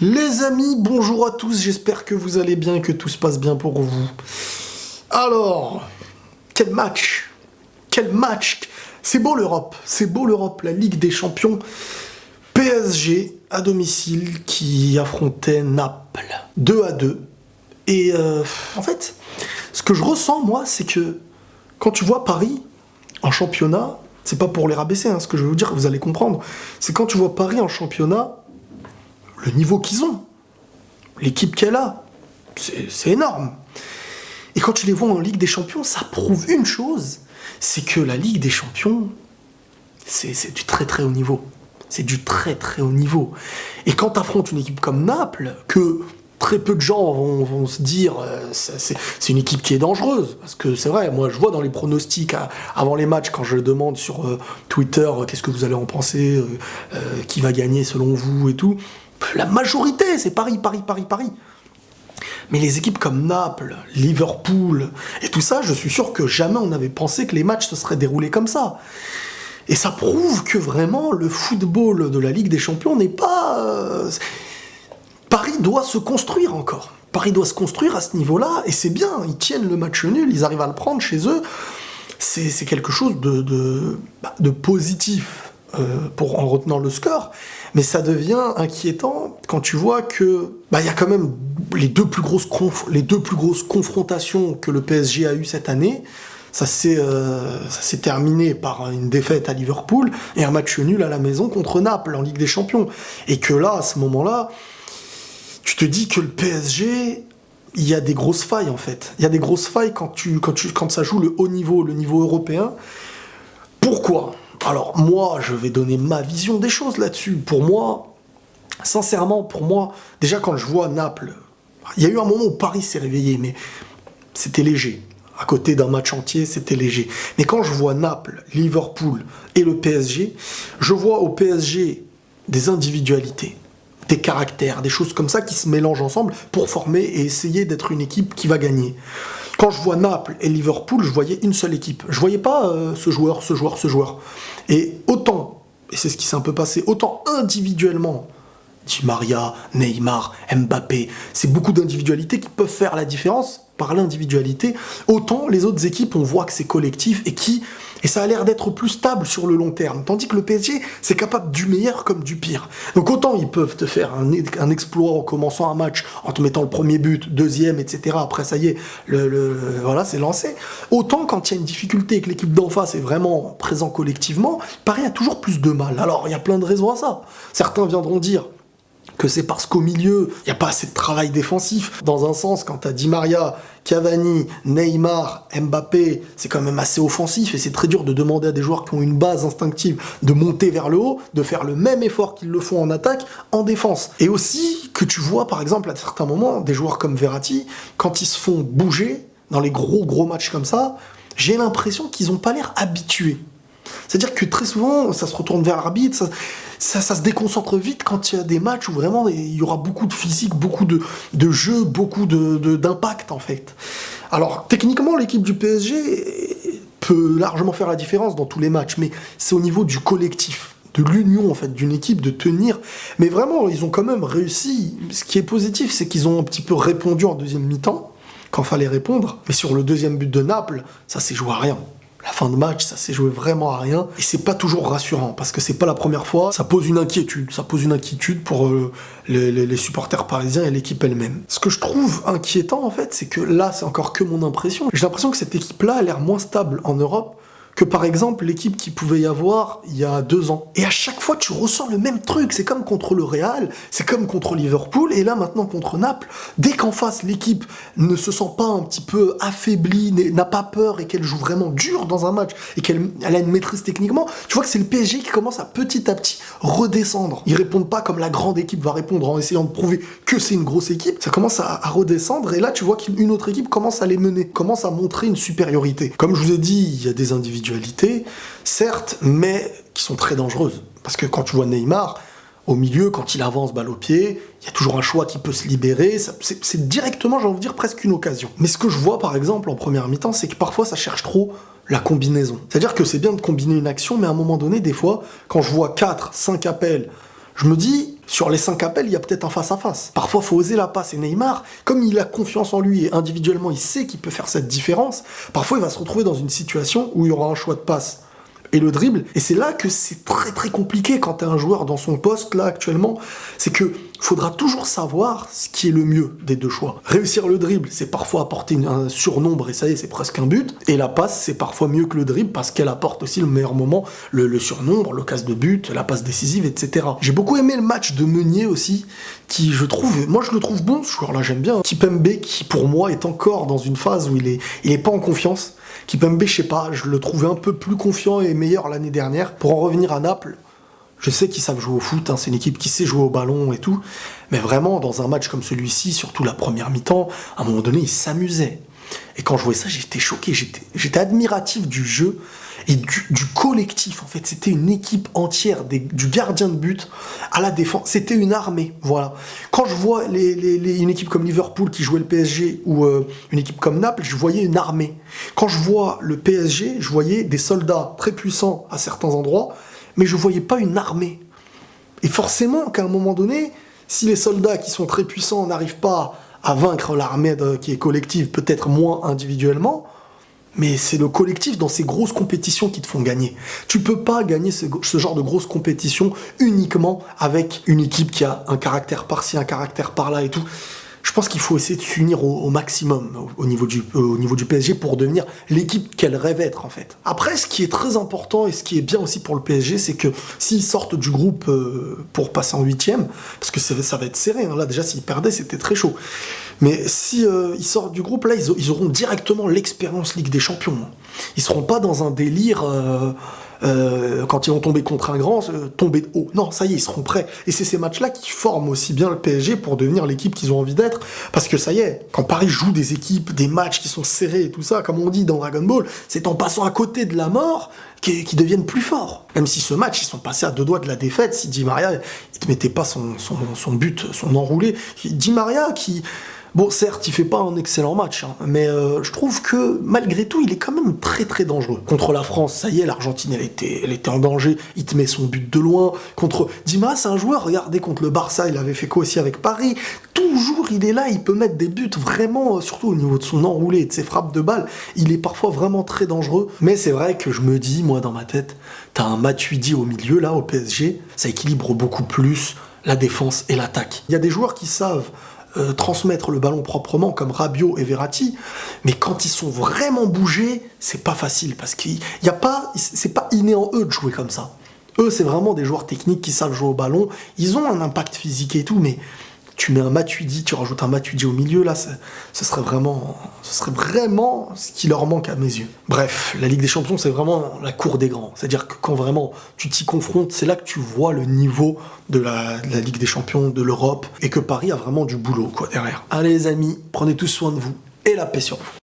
Les amis, bonjour à tous, j'espère que vous allez bien et que tout se passe bien pour vous. Alors, quel match! Quel match! C'est beau l'Europe, la Ligue des Champions. PSG à domicile qui affrontait Naples 2-2. Et en fait, ce que je ressens moi, c'est que quand tu vois Paris en championnat, c'est pas pour les rabaisser, ce que je veux vous dire, vous allez comprendre, c'est quand tu vois Paris en championnat, le niveau qu'ils ont, l'équipe qu'elle a, c'est énorme. Et quand tu les vois en Ligue des Champions, ça prouve une chose, c'est que la Ligue des Champions, c'est du très très haut niveau. C'est du très très haut niveau. Et quand tu affrontes une équipe comme Naples, que très peu de gens vont se dire c'est une équipe qui est dangereuse, parce que c'est vrai, moi je vois dans les pronostics avant les matchs, quand je demande sur Twitter qu'est-ce que vous allez en penser, qui va gagner selon vous et tout, la majorité c'est Paris. Mais les équipes comme Naples, Liverpool et tout ça, je suis sûr que jamais on n'avait pensé que les matchs se seraient déroulés comme ça. Et ça prouve que vraiment le football de la Ligue des Champions n'est pas... Paris doit se construire encore. Paris doit se construire à ce niveau-là, et c'est bien, ils tiennent le match nul, ils arrivent à le prendre chez eux. C'est quelque chose de positif en retenant le score, mais ça devient inquiétant quand tu vois que y a quand même les deux plus grosses confrontations que le PSG a eues cette année. Ça s'est terminé par une défaite à Liverpool et un match nul à la maison contre Naples en Ligue des Champions. Et que là, à ce moment-là, tu te dis que le PSG, il y a des grosses failles en fait. Il y a des grosses failles quand ça joue le haut niveau, le niveau européen. Pourquoi ? Alors moi, je vais donner ma vision des choses là-dessus. Pour moi, sincèrement, déjà quand je vois Naples, il y a eu un moment où Paris s'est réveillé, mais c'était léger. À côté d'un match entier, c'était léger. Mais quand je vois Naples, Liverpool et le PSG, je vois au PSG des individualités, des caractères, des choses comme ça qui se mélangent ensemble pour former et essayer d'être une équipe qui va gagner. Quand je vois Naples et Liverpool, je voyais une seule équipe. Je voyais pas ce joueur. Et autant, et c'est ce qui s'est un peu passé, autant individuellement, Di Maria, Neymar, Mbappé, c'est beaucoup d'individualités qui peuvent faire la différence par l'individualité, autant les autres équipes, on voit que c'est collectif et ça a l'air d'être plus stable sur le long terme. Tandis que le PSG, c'est capable du meilleur comme du pire. Donc autant ils peuvent te faire un exploit en commençant un match, en te mettant le premier but, deuxième, etc. Après, ça y est, voilà, c'est lancé. Autant quand il y a une difficulté et que l'équipe d'en face est vraiment présent collectivement, Paris a toujours plus de mal. Alors, il y a plein de raisons à ça. Certains viendront dire que c'est parce qu'au milieu, il n'y a pas assez de travail défensif. Dans un sens, quand tu as Di Maria, Cavani, Neymar, Mbappé, c'est quand même assez offensif et c'est très dur de demander à des joueurs qui ont une base instinctive de monter vers le haut, de faire le même effort qu'ils le font en attaque, en défense. Et aussi que tu vois, par exemple, à certains moments, des joueurs comme Verratti, quand ils se font bouger, dans les gros matchs comme ça, j'ai l'impression qu'ils n'ont pas l'air habitués. C'est-à-dire que très souvent, ça se retourne vers l'arbitre, ça se déconcentre vite quand il y a des matchs où vraiment il y aura beaucoup de physique, beaucoup de jeu, beaucoup d'impact en fait. Alors techniquement, l'équipe du PSG peut largement faire la différence dans tous les matchs, mais c'est au niveau du collectif, de l'union en fait, d'une équipe, de tenir. Mais vraiment, ils ont quand même réussi. Ce qui est positif, c'est qu'ils ont un petit peu répondu en deuxième mi-temps, quand fallait répondre. Mais sur le deuxième but de Naples, ça s'est joué à rien. La fin de match, ça s'est joué vraiment à rien. Et c'est pas toujours rassurant, parce que c'est pas la première fois. Ça pose une inquiétude. Ça pose une inquiétude pour les supporters parisiens et l'équipe elle-même. Ce que je trouve inquiétant, en fait, c'est que là, c'est encore que mon impression. J'ai l'impression que cette équipe-là a l'air moins stable en Europe que par exemple l'équipe qui pouvait y avoir il y a 2 ans. Et à chaque fois, tu ressens le même truc. C'est comme contre le Real, c'est comme contre Liverpool, et là maintenant contre Naples. Dès qu'en face, l'équipe ne se sent pas un petit peu affaiblie, n'a pas peur et qu'elle joue vraiment dur dans un match et qu'elle a une maîtrise techniquement, tu vois que c'est le PSG qui commence à petit redescendre. Ils répondent pas comme la grande équipe va répondre en essayant de prouver que c'est une grosse équipe. Ça commence à redescendre et là, tu vois qu'une autre équipe commence à les mener, commence à montrer une supériorité. Comme je vous ai dit, il y a des individus, certes, mais qui sont très dangereuses. Parce que quand tu vois Neymar, au milieu, quand il avance balle au pied, il y a toujours un choix qui peut se libérer. C'est directement, j'ai envie de dire, presque une occasion. Mais ce que je vois, par exemple, en première mi-temps, c'est que parfois, ça cherche trop la combinaison. C'est-à-dire que c'est bien de combiner une action, mais à un moment donné, des fois, quand je vois 4, 5 appels, je me dis, Sur les 5 appels, il y a peut-être un face-à-face. Parfois, il faut oser la passe. Et Neymar, comme il a confiance en lui et individuellement, il sait qu'il peut faire cette différence, parfois, il va se retrouver dans une situation où il y aura un choix de passe et le dribble. Et c'est là que c'est très très compliqué quand tu es un joueur dans son poste, là, actuellement. C'est que faudra toujours savoir ce qui est le mieux des deux choix. Réussir le dribble, c'est parfois apporter un surnombre et ça y est, c'est presque un but. Et la passe, c'est parfois mieux que le dribble parce qu'elle apporte aussi le meilleur moment, le surnombre, l'occasion de but, la passe décisive, etc. J'ai beaucoup aimé le match de Meunier aussi, qui je le trouve bon, ce joueur-là, j'aime bien. Kimpembe, qui pour moi est encore dans une phase où il est pas en confiance. Kimpembe, je sais pas, je le trouvais un peu plus confiant et meilleur l'année dernière. Pour en revenir à Naples, je sais qu'ils savent jouer au foot, hein, c'est une équipe qui sait jouer au ballon et tout, mais vraiment, dans un match comme celui-ci, surtout la première mi-temps, à un moment donné, ils s'amusaient. Et quand je voyais ça, j'étais choqué, j'étais admiratif du jeu et du collectif, en fait. C'était une équipe entière, du gardien de but à la défense. C'était une armée, voilà. Quand je vois une équipe comme Liverpool qui jouait le PSG ou une équipe comme Naples, je voyais une armée. Quand je vois le PSG, je voyais des soldats très puissants à certains endroits, mais je voyais pas une armée. Et forcément qu'à un moment donné, si les soldats qui sont très puissants n'arrivent pas à vaincre l'armée qui est collective, peut-être moins individuellement, mais c'est le collectif dans ces grosses compétitions qui te font gagner. Tu peux pas gagner ce genre de grosses compétitions uniquement avec une équipe qui a un caractère par-ci, un caractère par-là et tout. Je pense qu'il faut essayer de s'unir au maximum au niveau du PSG pour devenir l'équipe qu'elle rêve être, en fait. Après, ce qui est très important et ce qui est bien aussi pour le PSG, c'est que s'ils sortent du groupe pour passer en 8e, parce que ça va être serré, hein, là déjà s'ils perdaient c'était très chaud, mais si ils sortent du groupe, là ils auront directement l'expérience Ligue des Champions. Ils seront pas dans un délire... quand ils vont tomber contre un grand, tomber de haut. Non, ça y est, ils seront prêts. Et c'est ces matchs-là qui forment aussi bien le PSG pour devenir l'équipe qu'ils ont envie d'être. Parce que ça y est, quand Paris joue des équipes, des matchs qui sont serrés et tout ça, comme on dit dans Dragon Ball, c'est en passant à côté de la mort qu'ils deviennent plus forts. Même si ce match, ils sont passés à 2 doigts de la défaite, si Di Maria, il te mettait pas son but, son enroulé. Di Maria qui... Bon, certes, il fait pas un excellent match, hein, mais je trouve que, malgré tout, il est quand même très très dangereux. Contre la France, ça y est, l'Argentine, elle était en danger, il te met son but de loin. Contre Di Maria, c'est un joueur, regardez, contre le Barça, il avait fait quoi aussi avec Paris. Toujours, il est là, il peut mettre des buts vraiment, surtout au niveau de son enroulé et de ses frappes de balle, il est parfois vraiment très dangereux. Mais c'est vrai que je me dis, moi, dans ma tête, t'as un Matuidi au milieu, là, au PSG, ça équilibre beaucoup plus la défense et l'attaque. Il y a des joueurs qui savent transmettre le ballon proprement comme Rabiot et Verratti, mais quand ils sont vraiment bougés, c'est pas facile parce c'est pas inné en eux de jouer comme ça. Eux, c'est vraiment des joueurs techniques qui savent jouer au ballon, ils ont un impact physique et tout, mais tu mets un Matuidi, tu rajoutes un Matuidi au milieu, là, ce serait vraiment ce qui leur manque à mes yeux. Bref, la Ligue des Champions, c'est vraiment la cour des grands. C'est-à-dire que quand vraiment tu t'y confrontes, c'est là que tu vois le niveau de la Ligue des Champions, de l'Europe, et que Paris a vraiment du boulot, quoi, derrière. Allez les amis, prenez tous soin de vous, et la paix sur vous.